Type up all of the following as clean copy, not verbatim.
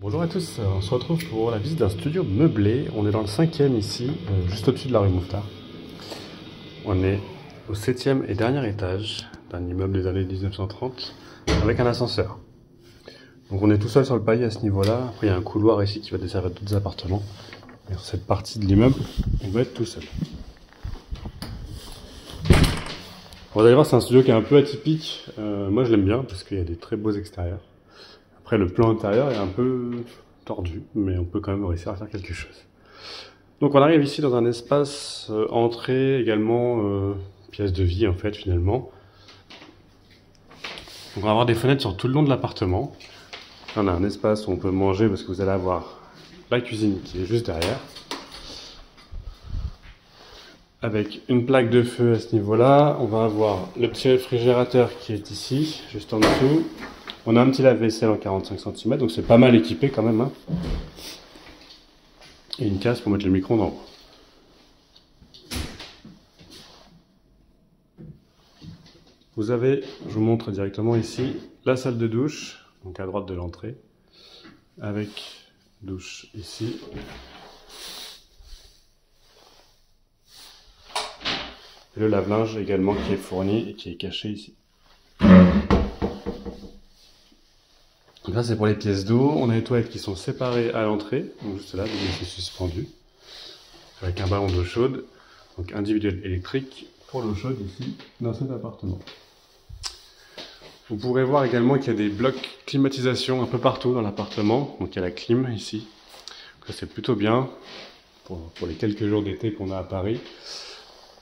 Bonjour à tous, on se retrouve pour la visite d'un studio meublé. On est dans le 5e ici, juste au-dessus de la rue Mouffetard. On est au 7e et dernier étage d'un immeuble des années 1930 avec un ascenseur. Donc on est tout seul sur le palier à ce niveau-là. Après il y a un couloir ici qui va desservir d'autres appartements. Et sur cette partie de l'immeuble, on va être tout seul. Vous allez voir, c'est un studio qui est un peu atypique. Moi je l'aime bien parce qu'il y a des très beaux extérieurs. Après, le plan intérieur est un peu tordu, mais on peut quand même réussir à faire quelque chose. Donc on arrive ici dans un espace entrée, également pièce de vie en fait finalement. Donc on va avoir des fenêtres sur tout le long de l'appartement. On a un espace où on peut manger parce que vous allez avoir la cuisine qui est juste derrière. Avec une plaque de feu à ce niveau-là. On va avoir le petit réfrigérateur qui est ici, juste en dessous. On a un petit lave-vaisselle en 45 cm, donc c'est pas mal équipé quand même. Hein. Et une case pour mettre le micro-ondes en haut. Vous avez, je vous montre directement ici, la salle de douche, donc à droite de l'entrée, avec douche ici. Et le lave-linge également qui est fourni et qui est caché ici. Donc là c'est pour les pièces d'eau, on a les toilettes qui sont séparées à l'entrée, donc juste là, c'est suspendu, avec un ballon d'eau chaude, donc individuel électrique pour l'eau chaude ici dans cet appartement. Vous pourrez voir également qu'il y a des blocs climatisation un peu partout dans l'appartement, donc il y a la clim ici, donc ça c'est plutôt bien pour les quelques jours d'été qu'on a à Paris.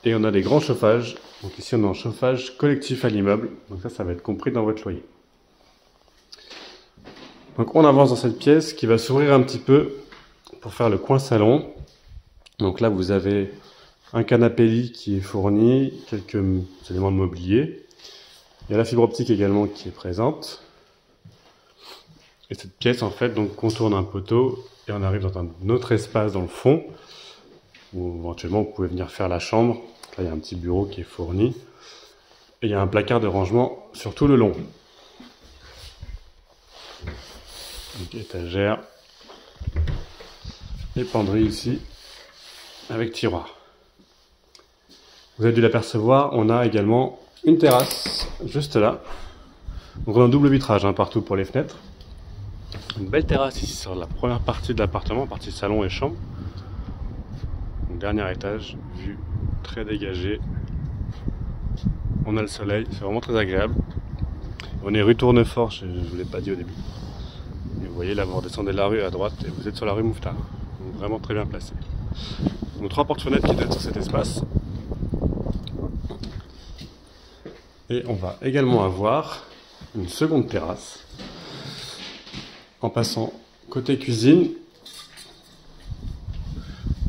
Et on a des grands chauffages, donc ici on a un chauffage collectif à l'immeuble, donc ça va être compris dans votre loyer. Donc on avance dans cette pièce qui va s'ouvrir un petit peu pour faire le coin salon. Donc là vous avez un canapé lit qui est fourni, quelques éléments de mobilier. Il y a la fibre optique également qui est présente. Et cette pièce en fait donc contourne un poteau et on arrive dans un autre espace dans le fond où éventuellement vous pouvez venir faire la chambre. Là il y a un petit bureau qui est fourni et il y a un placard de rangement sur tout le long. Donc étagère et penderie ici avec tiroir. Vous avez dû l'apercevoir, on a également une terrasse juste là. Donc on a un double vitrage hein, partout pour les fenêtres. Une belle terrasse ici sur la première partie de l'appartement, partie salon et chambre. Donc, dernier étage, vue très dégagée. On a le soleil, c'est vraiment très agréable. On est rue Tournefort, je ne vous l'ai pas dit au début. Et vous voyez là, vous redescendez la rue à droite et vous êtes sur la rue Mouffetard. Donc vraiment très bien placé. Donc 3 portes-fenêtres qui donnent sur cet espace. Et on va également avoir une seconde terrasse. En passant côté cuisine.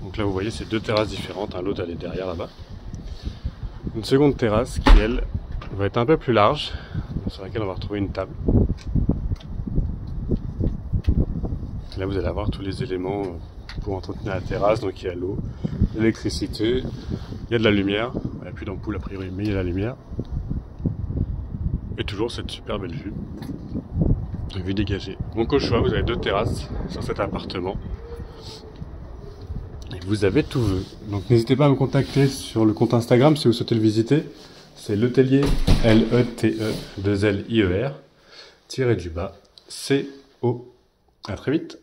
Donc là vous voyez c'est deux terrasses différentes, hein, l'autre elle est derrière là-bas. Une seconde terrasse qui elle va être un peu plus large, sur laquelle on va retrouver une table. Là vous allez avoir tous les éléments pour entretenir la terrasse, donc il y a l'eau, l'électricité, il y a de la lumière, il n'y a plus d'ampoule a priori mais il y a la lumière. Et toujours cette super belle vue dégagée. Donc au choix vous avez deux terrasses sur cet appartement. Et vous avez tout vu. Donc n'hésitez pas à me contacter sur le compte Instagram si vous souhaitez le visiter. C'est Letelier, L-E-T-E-2-L-I-E-R, tiré du bas, C-O. À très vite.